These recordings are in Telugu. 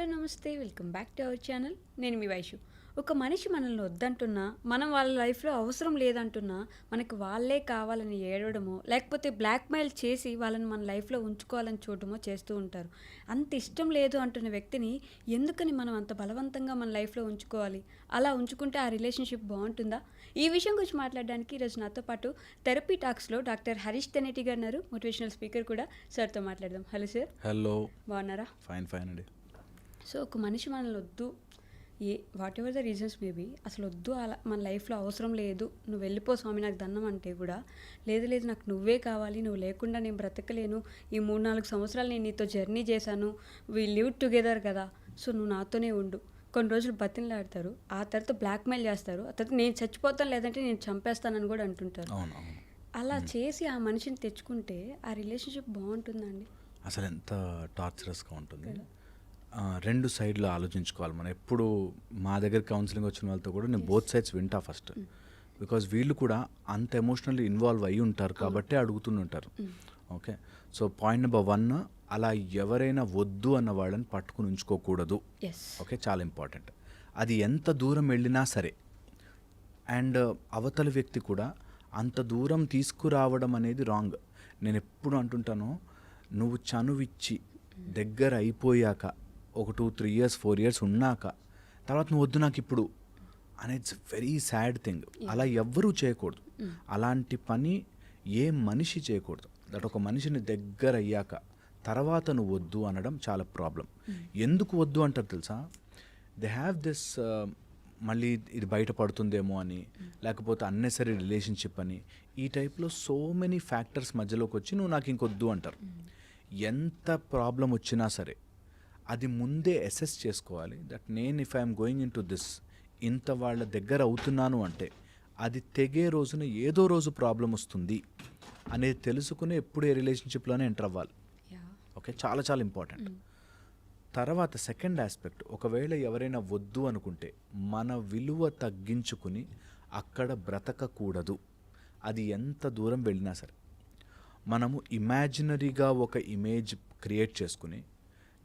హలో నమస్తే welcome back to our channel. నేను మీ వైషు. ఒక మనిషి మనల్ని వద్దంటున్నా, మనం వాళ్ళ లైఫ్లో అవసరం లేదంటున్నా, మనకు వాళ్ళే కావాలని ఏడవడమో లేకపోతే బ్లాక్మెయిల్ చేసి వాళ్ళని మన లైఫ్లో ఉంచుకోవాలని చూడటమో చేస్తూ ఉంటారు. అంత ఇష్టం లేదు అంటున్న వ్యక్తిని ఎందుకని మనం అంత బలవంతంగా మన లైఫ్లో ఉంచుకోవాలి? అలా ఉంచుకుంటే ఆ రిలేషన్షిప్ బాగుంటుందా? ఈ విషయం గురించి మాట్లాడడానికి ఈరోజు నాతో పాటు థెరపీ టాక్స్లో డాక్టర్ హరీష్ తెనేటి గారు ఉన్నారు, మోటివేషనల్ స్పీకర్ కూడా. సార్తో మాట్లాడదాం. Hello sir. హలో. బాగున్నారా? ఫైన్ అండి. సో ఒక మనిషి మనల్ని వద్దు, what ever the reasons maybe, అసలు వద్దు, అలా మన లైఫ్లో అవసరం లేదు, నువ్వు వెళ్ళిపో స్వామి నాకు దండం అంటే కూడా, లేదు నాకు నువ్వే కావాలి, నువ్వు లేకుండా నేను బ్రతకలేను, ఈ 3-4 సంవత్సరాలు నేను నీతో జర్నీ చేశాను, వీ లివ్ టుగెదర్ కదా, సో నువ్వు నాతోనే ఉండు. కొన్ని రోజులు బతిన్లాడతారు, ఆ తర్వాత బ్లాక్మెయిల్ చేస్తారు, ఆ తర్వాత నేను చచ్చిపోతాను లేదంటే నేను చంపేస్తానని కూడా అంటుంటారు. అలా చేసి ఆ మనిషిని తెచ్చుకుంటే ఆ రిలేషన్షిప్ బాగుంటుందండి? అసలు ఎంత టార్చరస్గా ఉంటుంది. రెండు సైడ్లో ఆలోచించుకోవాలి మనం. ఎప్పుడు మా దగ్గర కౌన్సిలింగ్ వచ్చిన వాళ్ళతో కూడా నేను బోత్ సైడ్స్ వింటా ఫస్ట్. బికాజ్ వీళ్ళు కూడా అంత ఎమోషనల్లీ ఇన్వాల్వ్ అయ్యి ఉంటారు కాబట్టి అడుగుతుంటారు. ఓకే, సో పాయింట్ నెంబర్ 1, అలా ఎవరైనా వద్దు అన్న వాళ్ళని పట్టుకుని ఉంచుకోకూడదు. ఓకే, చాలా ఇంపార్టెంట్. అది ఎంత దూరం వెళ్ళినా సరే, అండ్ అవతల వ్యక్తి కూడా అంత దూరం తీసుకురావడం అనేది రాంగ్. నేను ఎప్పుడు అంటుంటాను, నువ్వు చనువిచ్చి దగ్గర అయిపోయాక ఒక 2-3 years 4 years ఉన్నాక తర్వాత నువ్వు వద్దు నాకు ఇప్పుడు అనేది ఇట్స్ వెరీ సాడ్ థింగ్. అలా ఎవ్వరూ చేయకూడదు. అలాంటి పని ఏ మనిషి చేయకూడదు. దట్ ఒక మనిషిని దగ్గర అయ్యాక తర్వాత నువ్వు వద్దు అనడం చాలా ప్రాబ్లం. ఎందుకు వద్దు అంటారు తెలుసా? దే హ్యావ్ దిస్ మళ్ళీ ఇది బయటపడుతుందేమో అని, లేకపోతే అన్నెసరీ రిలేషన్షిప్ అని, ఈ టైప్లో సో మెనీ ఫ్యాక్టర్స్ మధ్యలోకి వచ్చి నువ్వు నాకు ఇంకొద్దు అంటారు. ఎంత ప్రాబ్లం వచ్చినా సరే అది ముందే అసెస్ చేసుకోవాలి. దట్ నేను if I'm going in to this, ఇంత వాళ్ళ దగ్గర అవుతున్నాను అంటే అది తెగే రోజున ఏదో రోజు ప్రాబ్లం వస్తుంది అనేది తెలుసుకుని ఎప్పుడు ఏ రిలేషన్షిప్లోనే ఎంటర్ అవ్వాలి. ఓకే, చాలా చాలా ఇంపార్టెంట్. తర్వాత సెకండ్ ఆస్పెక్ట్, ఒకవేళ ఎవరైనా వద్దు అనుకుంటే మన విలువ తగ్గించుకుని అక్కడ బ్రతకకూడదు. అది ఎంత దూరం వెళ్ళినా సరే మనము ఇమాజినరీగా ఒక ఇమేజ్ క్రియేట్ చేసుకుని,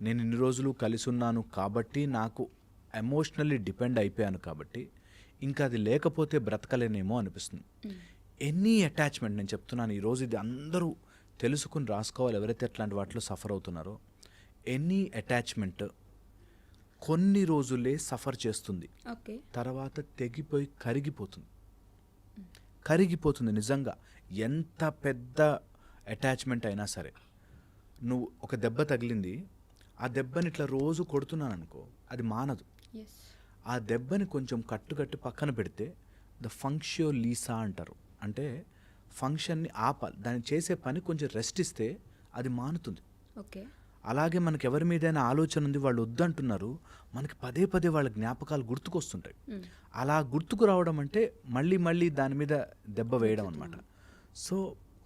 నేను ఇన్ని రోజులు కలిసి ఉన్నాను కాబట్టి, నాకు ఎమోషనల్లీ డిపెండ్ అయిపోయాను కాబట్టి ఇంకా అది లేకపోతే బ్రతకలేనేమో అనిపిస్తుంది. ఎనీ అటాచ్మెంట్, నేను చెప్తున్నాను ఈరోజు ఇది అందరూ తెలుసుకుని రాసుకోవాలి ఎవరైతే అట్లాంటి వాటిలో సఫర్ అవుతున్నారో. ఎనీ అటాచ్మెంట్ కొన్ని రోజులే సఫర్ చేస్తుంది, తర్వాత తెగిపోయి కరిగిపోతుంది. నిజంగా ఎంత పెద్ద అటాచ్మెంట్ అయినా సరే, నువ్వు ఒక దెబ్బ తగిలింది, ఆ దెబ్బని ఇట్లా రోజు కొడుతున్నాను అనుకో, అది మానదు. ఆ దెబ్బని కొంచెం కట్టుకట్టి పక్కన పెడితే ద ఫంక్షియో లీసా అంటారు. అంటే ఫంక్షన్ని ఆపాలి, దాన్ని చేసే పని కొంచెం రెస్ట్ ఇస్తే అది మానుతుంది. అలాగే మనకి ఎవరి మీదైనా ఆలోచన ఉంది, వాళ్ళు వద్దంటున్నారు, మనకి పదే పదే వాళ్ళ జ్ఞాపకాలు గుర్తుకొస్తుంటాయి. అలా గుర్తుకు రావడం అంటే మళ్ళీ దాని మీద దెబ్బ వేయడం అనమాట. సో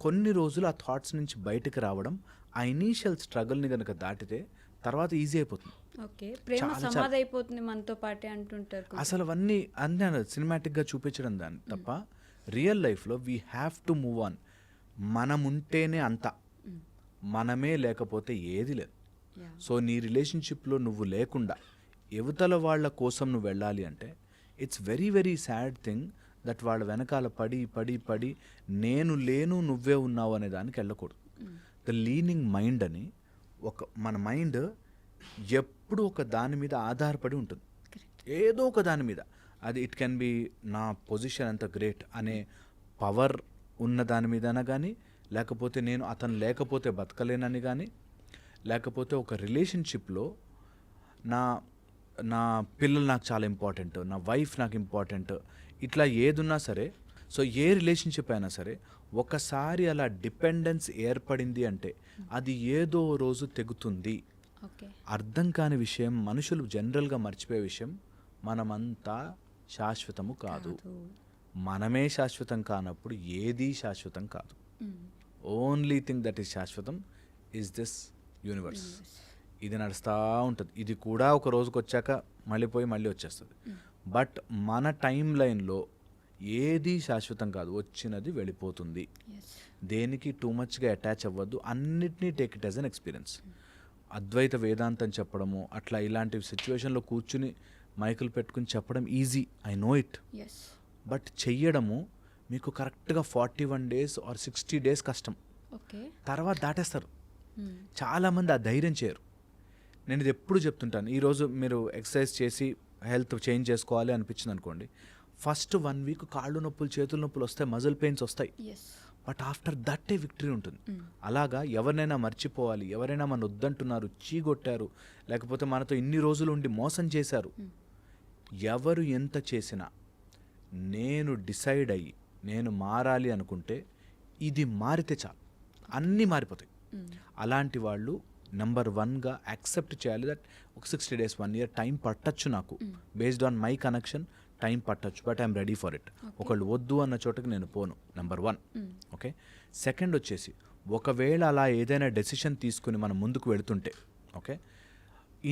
కొన్ని రోజులు ఆ థాట్స్ నుంచి బయటకు రావడం, ఆ ఇనీషియల్ స్ట్రగుల్ని కనుక దాటితే తర్వాత ఈజీ అయిపోతుంది. మనతో పాటే అంటుంటారు. అసలు అవన్నీ సినిమాటిక్గా చూపించడం దాన్ని తప్ప, రియల్ లైఫ్లో we have to move on. మనం ఉంటేనే అంతా, మనమే లేకపోతే ఏది లేదు. సో నీ రిలేషన్షిప్లో నువ్వు లేకుండా యువతల వాళ్ళ కోసం నువ్వు వెళ్ళాలి అంటే it's very very sad thing that వాళ్ళ వెనకాల పడి నేను లేను నువ్వే ఉన్నావు అనే దానికి వెళ్ళకూడదు. ద లీనింగ్ మైండ్ అని మన మైండ్ ఎప్పుడు ఒక దాని మీద ఆధారపడి ఉంటుంది, ఏదో ఒక దాని మీద. అది ఇట్ కెన్ బి నా పొజిషన్ ఎంత గ్రేట్ అనే పవర్ ఉన్న దాని మీదనా కానీ, లేకపోతే నేను అతను లేకపోతే బతకలేనని కానీ, లేకపోతే ఒక రిలేషన్షిప్లో నా పిల్లలు నాకు చాలా ఇంపార్టెంట్, నా వైఫ్ నాకు ఇంపార్టెంట్, ఇట్లా ఏదున్నా సరే. సో ఏ రిలేషన్షిప్ అయినా సరే ఒకసారి అలా డిపెండెన్స్ ఏర్పడింది అంటే అది ఏదో రోజు తెగుతుంది. అర్థం కాని విషయం, మనుషులు జనరల్గా మర్చిపోయే విషయం, మనమంతా శాశ్వతము కాదు. మనమే శాశ్వతం కానప్పుడు ఏదీ శాశ్వతం కాదు. ఓన్లీ థింగ్ దట్ ఈస్ శాశ్వతం ఈజ్ దిస్ యూనివర్స్. ఇది నడుస్తూ ఉంటుంది. ఇది కూడా ఒక రోజుకి వచ్చాక మళ్ళీ వచ్చేస్తుంది. బట్ మన టైం లైన్లో ఏది శాశ్వతం కాదు, వచ్చినది వెళ్ళిపోతుంది. దేనికి టూ మచ్గా అటాచ్ అవ్వద్దు, అన్నిటినీ take it as an experience. Advaita వేదాంతం చెప్పడము అట్లా ఇలాంటి సిచ్యువేషన్లో కూర్చుని మైకులు పెట్టుకుని చెప్పడం easy, I know it. Yes. But చెయ్యడము మీకు కరెక్ట్గా 41 days ఆర్ 60 days కష్టం. ఓకే. తర్వాత దాటేస్తారు. చాలామంది ఆ ధైర్యం చేయరు. నేను ఇది ఎప్పుడు చెప్తుంటాను, ఈరోజు మీరు ఎక్సర్సైజ్ చేసి హెల్త్ చేంజ్ చేసుకోవాలి అనిపించింది అనుకోండి, ఫస్ట్ 1 week కాళ్ళు నొప్పులు చేతుల నొప్పులు వస్తాయి, మజిల్ పెయిన్స్ వస్తాయి. ఎస్. బట్ ఆఫ్టర్ దట్టే విక్టరీ ఉంటుంది. అలాగా ఎవరినైనా మర్చిపోవాలి, ఎవరైనా మన వద్దంటున్నారు, చీగొట్టారు, లేకపోతే మనతో ఇన్ని రోజులు ఉండి మోసం చేశారు, ఎవరు ఎంత చేసినా నేను డిసైడ్ అయ్యి నేను మారాలి అనుకుంటే ఇది మారితే చాలు, అన్నీ మారిపోతాయి. అలాంటి వాళ్ళు నెంబర్ 1గా యాక్సెప్ట్ చేయాలి దట్ ఒక 60 days 1 year టైం పట్టచ్చు, నాకు based on my connection time పట్టచ్చు, but I'm ready for it. ఒకళ్ళు వద్దు అన్న చోటకి నేను పోను, నెంబర్ 1. ఓకే. సెకండ్ వచ్చేసి, ఒకవేళ అలా ఏదైనా డెసిషన్ తీసుకుని మనం ముందుకు వెళుతుంటే, ఓకే,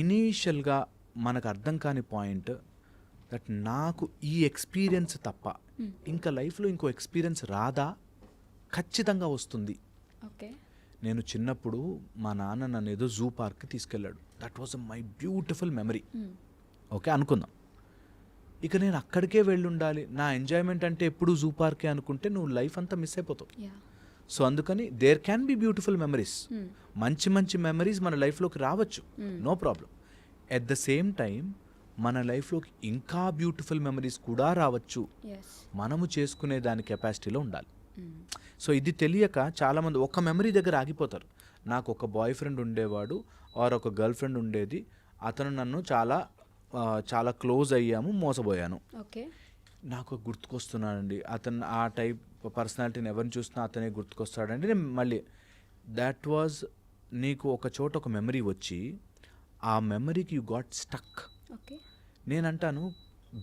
ఇనీషియల్గా మనకు అర్థం కాని పాయింట్ దట్ నాకు ఈ ఎక్స్పీరియన్స్ తప్ప ఇంకా లైఫ్లో ఇంకో ఎక్స్పీరియన్స్ రాదా? ఖచ్చితంగా వస్తుంది. ఓకే. నేను చిన్నప్పుడు మా నాన్న నన్ను ఏదో జూ పార్క్కి తీసుకెళ్ళాడు. That was my beautiful memory. Okay అనుకుందాం. ఇక నేను అక్కడికే వెళ్ళుండాలి, నా ఎంజాయ్మెంట్ అంటే ఎప్పుడు జూ పార్కే అనుకుంటే నువ్వు లైఫ్ అంతా మిస్ అయిపోతావు. సో అందుకని there can be beautiful memories, మంచి మంచి మెమరీస్ మన లైఫ్లోకి రావచ్చు, no problem. At the same time మన లైఫ్లోకి ఇంకా బ్యూటిఫుల్ మెమరీస్ కూడా రావచ్చు, మనము చేసుకునే దాని కెపాసిటీలో ఉండాలి. సో ఇది తెలియక చాలామంది ఒక మెమరీ దగ్గర ఆగిపోతారు. నాకు ఒక బాయ్ ఫ్రెండ్ ఉండేవాడు ఆర్ ఒక గర్ల్ ఫ్రెండ్ ఉండేది, అతను నన్ను చాలా క్లోజ్ అయ్యాము, మోసపోయాను. ఓకే. నాకు గుర్తుకొస్తున్నానండి అతను, ఆ టైప్ పర్సనాలిటీని ఎవరిని చూసినా అతనే గుర్తుకొస్తాడండి. నేను మళ్ళీ దాట్ వాజ్, నీకు ఒక చోట ఒక మెమరీ వచ్చి ఆ మెమరీకి యూ గాట్ స్టక్. ఓకే. నేనంటాను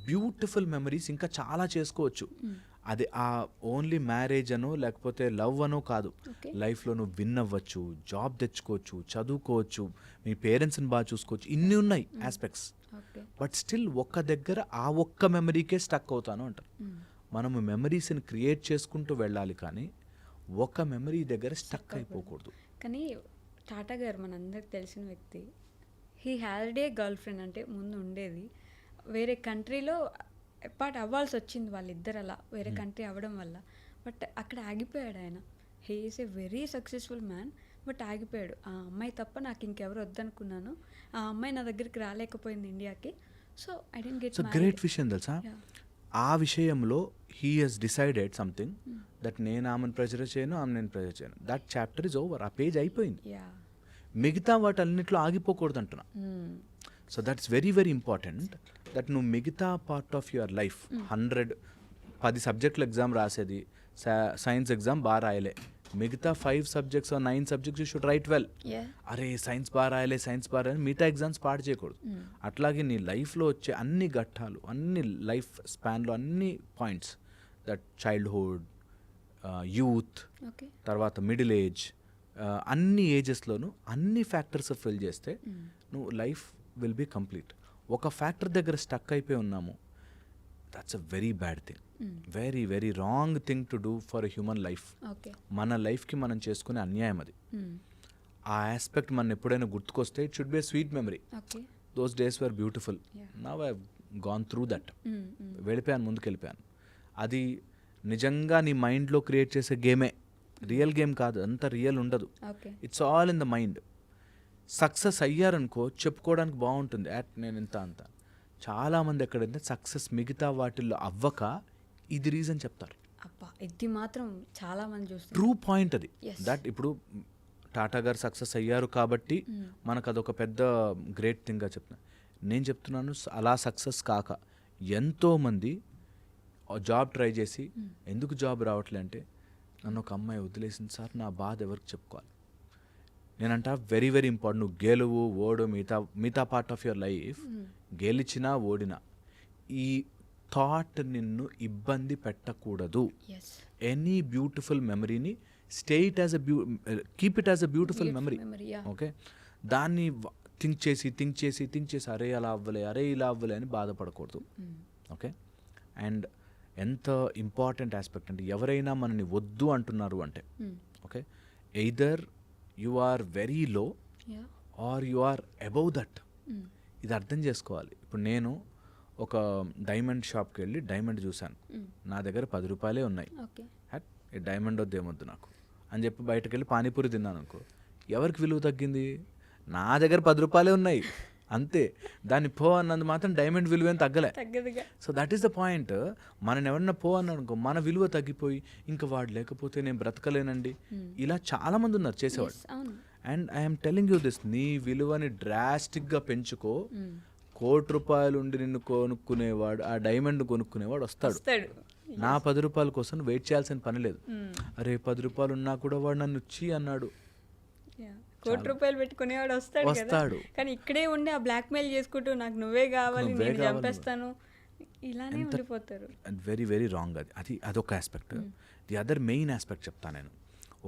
బ్యూటిఫుల్ మెమరీస్ ఇంకా చాలా చేసుకోవచ్చు. అది ఆ ఓన్లీ మ్యారేజ్ అనో లేకపోతే లవ్ అనో కాదు, లైఫ్లో నువ్వు విన్ అవ్వచ్చు, జాబ్ తెచ్చుకోవచ్చు, చదువుకోవచ్చు, మీ పేరెంట్స్ని బాగా చూసుకోవచ్చు, ఇన్ని ఉన్నాయి ఆస్పెక్ట్స్. బట్ స్టిల్ ఒక్క దగ్గర ఆ ఒక్క మెమరీకే స్టక్ అవుతాను అంటారు. మనము మెమరీస్ని క్రియేట్ చేసుకుంటూ వెళ్ళాలి, కానీ ఒక మెమరీ దగ్గర స్టక్ అయిపోకూడదు. కానీ టాటా గారు మనందరికి తెలిసిన వ్యక్తి, he had a girl friend, అంటే ముందు ఉండేది, వేరే కంట్రీలో అపార్ట్ అవ్వాల్సి వచ్చింది వాళ్ళిద్దరు, అలా వేరే కంట్రీ అవ్వడం వల్ల. బట్ అక్కడ ఆగిపోయాడు ఆయన. He is a very successful man, but ఆగిపోయాడు. ఆ అమ్మాయి తప్ప నాకు ఇంకెవరు వద్దనుకున్నాను, ఆ అమ్మాయి నా దగ్గరికి రాలేకపోయింది ఇండియాకి, so I didn't get married. Great విషయం తెలుసా, ఆ విషయంలో he has decided something that నేను ఆమెను ప్రెజర్ చేయను, ఆమె నేను ప్రెజర్ చేయను. దట్ చాప్టర్ ఇస్ ఓవర్, ఆ పేజ్ అయిపోయింది. మిగతా వాటన్నిటిలో ఆగిపోకూడదు అంటున్నా. So that's very very important that నువ్వు మిగతా పార్ట్ ఆఫ్ యువర్ లైఫ్ 10 సబ్జెక్టులు ఎగ్జామ్ రాసేది, సైన్స్ ఎగ్జామ్ బాగా రాయలే, మిగతా 5 subjects or 9 subjects you should write well. అరే సైన్స్ బాగా రాయలే, మిగతా ఎగ్జామ్స్ పాడు చేయకూడదు. అట్లాగే నీ లైఫ్లో వచ్చే అన్ని ఘట్టాలు, అన్ని లైఫ్ స్పాన్లో అన్ని పాయింట్స్, దట్ చైల్డ్హుడ్, యూత్, తర్వాత మిడిల్ ఏజ్, అన్ని ఏజెస్లోనూ అన్ని ఫ్యాక్టర్స్ ఫిల్ చేస్తే నువ్వు లైఫ్ విల్ బీ కంప్లీట్. ఒక ఫ్యాక్టర్ దగ్గర స్టక్ అయిపోయి ఉన్నాము, that's a very bad thing, very very wrong thing to do for a human life. మన లైఫ్కి మనం చేసుకునే అన్యాయం అది. ఆ ఆస్పెక్ట్ మనం ఎప్పుడైనా గుర్తుకొస్తే it should be a sweet memory. Those days were beautiful, now I have gone through that. వెళ్ళిపోయాను, ముందుకు వెళ్ళిపోయాను. అది నిజంగా నీ మైండ్లో క్రియేట్ చేసే గేమే, రియల్ గేమ్ కాదు, అంత రియల్ ఉండదు. It's all in the mind. Success అయ్యారనుకో చెప్పుకోవడానికి బాగుంటుంది, నేను ఇంత అంత. చాలామంది ఎక్కడంటే సక్సెస్ మిగతా వాటిల్లో అవ్వక ఇది రీజన్ చెప్తారు. ఇది మాత్రం చాలా మంది చూస్తారు. ట్రూ పాయింట్ అది. దట్ ఇప్పుడు టాటా గారు సక్సెస్ అయ్యారు కాబట్టి మనకు అదొక పెద్ద గ్రేట్ థింగ్గా చెప్తున్నా. నేను చెప్తున్నాను అలా సక్సెస్ కాక ఎంతోమంది జాబ్ ట్రై చేసి ఎందుకు జాబ్ రావట్లే అంటే, నన్ను ఒక అమ్మాయి వదిలేసింది సార్, నా బాధ ఎవరికి చెప్పుకోవాలి. నేనంట వెరీ వెరీ ఇంపార్టెంట్. నువ్వు గెలువు ఓడు మిగతా పార్ట్ ఆఫ్ యువర్ లైఫ్, గెలిచినా ఓడినా ఈ థాట్ నిన్ను ఇబ్బంది పెట్టకూడదు. ఎనీ బ్యూటిఫుల్ మెమరీని keep it as a beautiful memory. Okay, దాన్ని థింక్ చేసి అరే అలా అవ్వలే, అరే ఇలా అవ్వలే అని బాధపడకూడదు. ఓకే, అండ్ ఎంత ఇంపార్టెంట్ ఆస్పెక్ట్ అంటే, ఎవరైనా మనని వద్దు అంటున్నారు అంటే, okay, either you are very low or you are above that. ఇది అర్థం చేసుకోవాలి. ఇప్పుడు నేను ఒక డైమండ్ షాప్కి వెళ్ళి డైమండ్ చూశాను, నా దగ్గర 10 రూపాయలే ఉన్నాయి, ఓకే. హట్ ఈ డైమండ్ వద్దేమొద్దు నాకు అని చెప్పి బయటకు వెళ్ళి పానీపూరి తిన్నాను అనుకో, ఎవరికి విలువ తగ్గింది? నా దగ్గర 10 రూపాయలే ఉన్నాయి అంతే. దాన్ని పో అన్నది మాత్రం డైమండ్ విలువ ఏం తగ్గలే. తగ్గదుగా. So that is the point. మనం ఎవరన్నా పో అన్నాడు అనుకో, మన విలువ తగ్గిపోయి ఇంకా వాడు లేకపోతే నేను బ్రతకలేనండి, ఇలా చాలా మంది ఉన్నారు చేసేవాడు. అవును. And I'm telling you this, నీ విలువని డ్రాస్టిక్గా పెంచుకో, ₹1,00,00,000 ఉండి నిన్ను కొనుక్కునేవాడు, ఆ డైమండ్ కొనుక్కునేవాడు వస్తాడు. నా 10 రూపాయల కోసం వెయిట్ చేయాల్సిన పని లేదు. అరే 10 రూపాయలు ఉన్నా కూడా వాడు నన్ను వచ్చి అన్నాడు, ₹1,00,00,000 పెట్టుకునేవాడు వస్తాడు. కానీ ఇక్కడే ఉండి ఆ బ్లాక్ మెయిల్ చేసుకుంటూ నాకు నువ్వే కావాలి, నేను చంపేస్తాను, ఇలానే ఉండిపోతారు. Very very wrong. అదొక aspect. The other main aspect చెప్తాను నేను.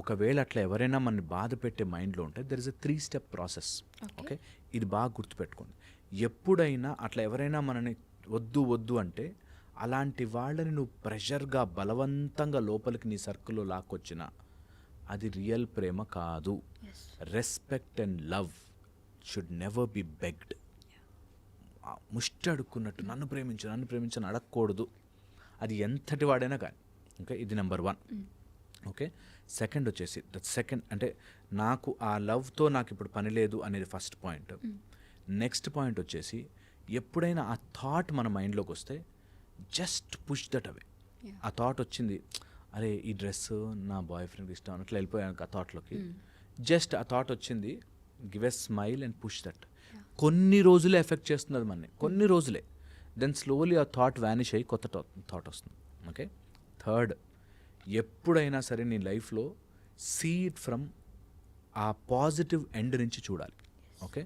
ఒకవేళ అట్లా ఎవరైనా మనని బాధ పెట్టే మైండ్లో ఉంటే there is a 3-step process. Okay, ఇది బాగా గుర్తుపెట్టుకోండి. ఎప్పుడైనా అట్లా ఎవరైనా మనని వద్దు వద్దు అంటే, అలాంటి వాళ్ళని నువ్వు ప్రెషర్గా బలవంతంగా లోపలికి నీ సర్కిల్లో లాక్కొచ్చినా అది రియల్ ప్రేమ కాదు. Respect and love should never be begged. ముష్టి అడుక్కున్నట్టు నన్ను ప్రేమించని అడగకూడదు, అది ఎంతటి వాడైనా కానీ. ఓకే, ఇది నెంబర్ 1. ఓకే, సెకండ్ వచ్చేసి సెకండ్ అంటే నాకు ఆ లవ్తో నాకు ఇప్పుడు పని లేదు అనేది ఫస్ట్ పాయింట్. నెక్స్ట్ పాయింట్ వచ్చేసి, ఎప్పుడైనా ఆ థాట్ మన మైండ్లోకి వస్తే జస్ట్ పుష్ దట్ అవే. ఆ థాట్ వచ్చింది, అరే ఈ డ్రెస్ నా బాయ్ ఫ్రెండ్కి ఇష్టం అన్నట్లు వెళ్ళిపోయాను ఆ థాట్లోకి. జస్ట్ ఆ థాట్ వచ్చింది, give a smile and push that. కొన్ని రోజులే ఎఫెక్ట్ చేస్తుంది అది మనని, కొన్ని రోజులే. దెన్ స్లోలీ ఆ థాట్ వ్యానిష్ అయ్యి కొత్త థాట్ వస్తుంది. ఓకే, థర్డ్, ఎప్పుడైనా సరే నీ లైఫ్లో see it from a positive end నుంచి చూడాలి. ఓకే,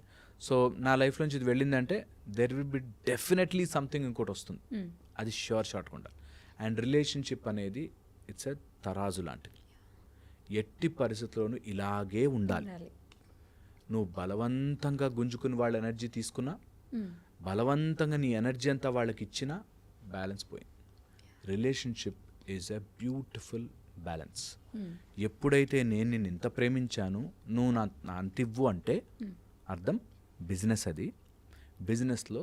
సో నా లైఫ్ నుంచి ఇది వెళ్ళిందంటే there will be definitely something ఇంకోటి వస్తుంది, అది ష్యూర్ షార్ట్గా ఉండాలి. అండ్ రిలేషన్షిప్ అనేది ఇట్స్ ఎ తరాజు లాంటిది, ఎట్టి పరిస్థితుల్లోనూ ఇలాగే ఉండాలి. నువ్వు బలవంతంగా గుంజుకుని వాళ్ళ ఎనర్జీ తీసుకున్నా, బలవంతంగా నీ ఎనర్జీ అంతా వాళ్ళకి ఇచ్చినా బ్యాలెన్స్ పోయింది. Relationship is a beautiful balance. ఎప్పుడైతే నేను నిన్ను ఇంత ప్రేమించాను, నువ్వు నా అంత ఇవ్వు అంటే అర్థం బిజినెస్. అది బిజినెస్లో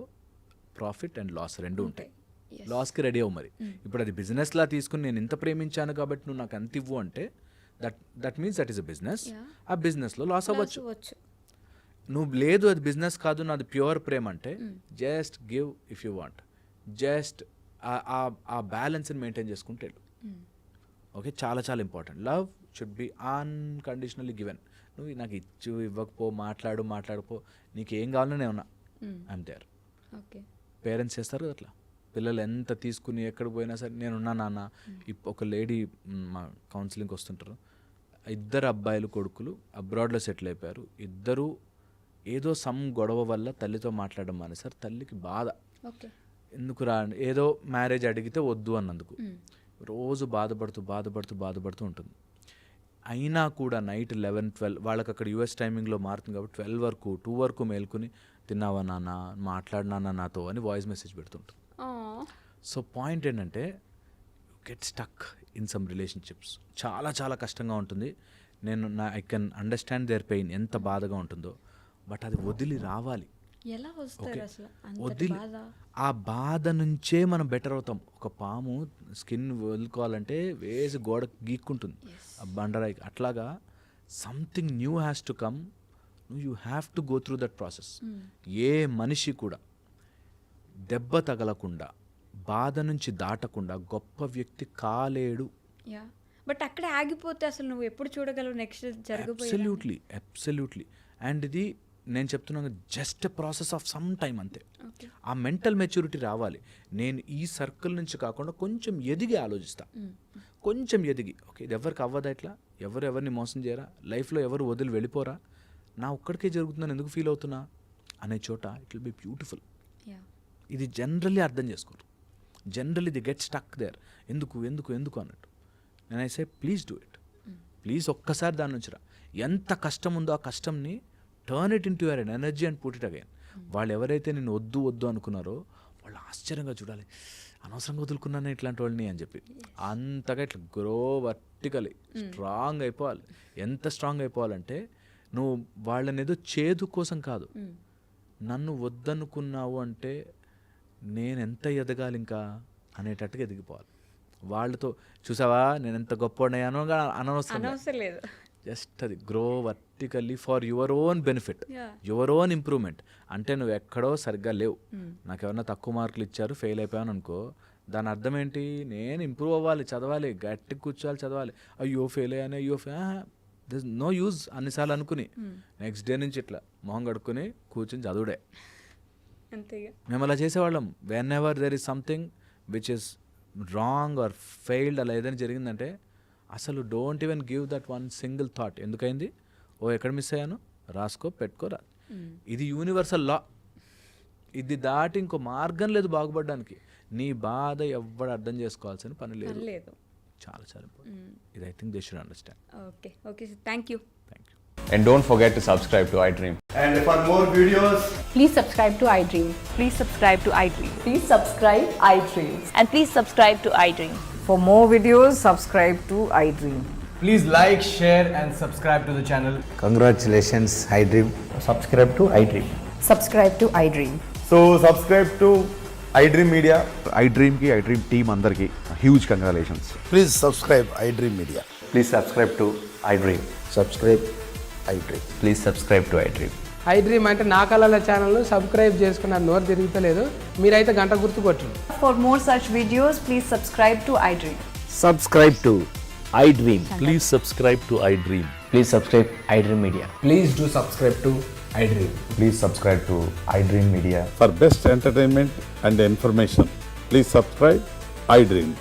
ప్రాఫిట్ అండ్ లాస్ రెండు ఉంటాయి. లాస్కి రెడీ అవ్వు మరి. ఇప్పుడు అది బిజినెస్లా తీసుకుని నేను ఇంత ప్రేమించాను కాబట్టి నువ్వు నాకు అంత ఇవ్వు అంటే that means that is a business. ఆ బిజినెస్లో లాస్ అవ్వచ్చు. నువ్వు లేదు అది బిజినెస్ కాదు, నాది ప్యూర్ ప్రేమ అంటే just give if you want. Just ఆ బ్యాలెన్స్ని మెయింటైన్ చేసుకుంటే వెళ్ళు. ఓకే, చాలా చాలా important. Love should be unconditionally given. నువ్వు నాకు ఇచ్చు ఇవ్వకపో, మాట్లాడుకో, నీకు ఏం కావాలో నేను ఉన్నా, ఐఎమ్ దేర్. ఓకే, పేరెంట్స్ చేస్తారు కదా అట్లా. పిల్లలు ఎంత తీసుకుని ఎక్కడికి పోయినా సరే నేనున్నా నాన్న. ఒక లేడీ మా కౌన్సిలింగ్కి వస్తుంటారు, 2 అబ్బాయిలు కొడుకులు అబ్రాడ్లో సెటిల్ అయిపోయారు. ఇద్దరు ఏదో సమ్ గొడవ వల్ల తల్లితో మాట్లాడడం మానేశారు. తల్లికి బాధ, ఎందుకు రా, ఏదో మ్యారేజ్ అడిగితే వద్దు అన్నందుకు రోజు బాధపడుతూ ఉంటుంది. అయినా కూడా నైట్ 11-12 వాళ్ళకి అక్కడ యూఎస్ టైమింగ్లో మారుతుంది కాబట్టి 12 వరకు 2 వరకు మేల్కొని, తిన్నావా నాన్న, మాట్లాడినానా నాతో అని వాయిస్ మెసేజ్ పెడుతుంటారు. సో పాయింట్ ఏంటంటే, get stuck in some relationships. చాలా చాలా కష్టంగా ఉంటుంది. I can understand their pain, ఎంత బాధగా ఉంటుందో. బట్ అది వదిలి రావాలి. ఎలా వస్తారు అసలు? వదిలి ఆ బాధ నుంచే మనం బెటర్ అవుతాం. ఒక పాము స్కిన్ వదులుకోవాలంటే వేసి గోడ గీక్కుంటుంది ఆ బండరాయికి. అట్లాగా something new has to come. You have to go through that process. ఏ మనిషి కూడా దెబ్బ తగలకుండా, బాధ నుంచి దాటకుండా గొప్ప వ్యక్తి కాలేడు. బట్ అక్కడే ఆగిపోతే అసలు నువ్వు ఎప్పుడు చూడగలవు నెక్స్ట్ జరగబోయేది? అబ్సల్యూట్లీ. అండ్ ఇది నేను చెప్తున్నాను, just a process of some time అంతే. ఆ మెంటల్ మెచ్యూరిటీ రావాలి. నేను ఈ సర్కిల్ నుంచి కాకుండా కొంచెం ఎదిగి ఆలోచిస్తా, కొంచెం ఎదిగి, ఓకే ఇది ఎవరికి అవ్వదా, ఇట్లా ఎవరిని మోసం చేయరా, లైఫ్లో ఎవరు వదిలి వెళ్ళిపోరా, నా ఒక్కడికే జరుగుతుందని ఎందుకు ఫీల్ అవుతున్నా అనే చోట ఇట్ విల్ బి బ్యూటిఫుల్. ఇది జనరల్లీ అర్థం చేసుకోరు. Generally the get stuck there. ఎందుకు అన్నట్టు. నేను I say please do it. Please ఒక్కసారి దాని నుంచి రా. ఎంత కష్టం ఉందో ఆ కష్టంని turn it into your energy and put it again. వాళ్ళు ఎవరైతే నేను వద్దు అనుకున్నారో వాళ్ళు ఆశ్చర్యంగా చూడాలి, అనవసరంగా వదులుకున్నాను ఇట్లాంటి వాళ్ళని అని చెప్పి. అంతగా ఇట్లా గ్రో వర్టికలీ స్ట్రాంగ్ అయిపోవాలి. ఎంత స్ట్రాంగ్ అయిపోవాలంటే నువ్వు వాళ్ళని ఏదో చేదు కోసం కాదు, నన్ను వద్దనుకున్నావు అంటే నేను ఎంత ఎదగాలి ఇంకా అనేటట్టుగా ఎదిగిపోవాలి. వాళ్ళతో చూసావా నేను ఎంత గొప్పవాడినయ్యానో అనవసరం, అనవసరం లేదు. జస్ట్ అది grow vertically for your own benefit, your own improvement. అంటే నువ్వు ఎక్కడో సరిగ్గా లేవు, నాకు ఎవరన్నా తక్కువ మార్కులు ఇచ్చారు ఫెయిల్ అయిపోయాను అనుకో, దాని అర్థం ఏంటి, నేను ఇంప్రూవ్ అవ్వాలి, చదవాలి, గట్టిగా కూర్చోవాలి, చదవాలి. అయ్యో ఫెయిల్ అయ్యాను, అయ్యో దిస్ నో యూజ్ అన్నిసార్లు అనుకుని నెక్స్ట్ డే నుంచి ఇట్లా మొహం కడుక్కొని కూర్చొని చదువుడే. అంతేగా మేము అలా చేసేవాళ్ళం. Whenever there is something which is wrong or failed, అలా ఏదైనా జరిగిందంటే అసలు don't even give that one single thought. ఎందుకైంది, ఓ ఎక్కడ మిస్ అయ్యాను, రాసుకో పెట్టుకోరా. ఇది యూనివర్సల్ లా, ఇది దాటి ఇంకో మార్గం లేదు బాగుపడడానికి. నీ బాధ ఎవ్వడు అర్థం చేసుకోవాల్సిన పని లేదు. చాలా చాలా ఇంపార్టెంట్ ఇది. I think they should understand. Okay okay sir, thank you. And don't forget to subscribe to iDream. And for more videos, Please subscribe to iDream. Please subscribe to iDream. Please subscribe iDream. And please subscribe to iDream. For more videos, subscribe to iDream. please like, share and subscribe to the channel. Congratulations, iDream. Subscribe to iDream. Subscribe to iDream. So subscribe to iDream Media. iDream ki iDream team andarki huge congratulations. Please subscribe iDream Media. Please subscribe to iDream. Subscribe iDream. Please subscribe to iDream. iDream అంటే నా కళల ఛానల్ను సబ్స్క్రైబ్ చేసుకున్న నోరు తిరుగుతలేదు, మీరైతే గంట గుర్తు కొట్టండి. For more such videos, please subscribe to iDream. Subscribe to iDream. Please subscribe to iDream. Please subscribe iDream Media. Please do subscribe to iDream. Please subscribe to iDream Media. For best entertainment and information, please subscribe iDream.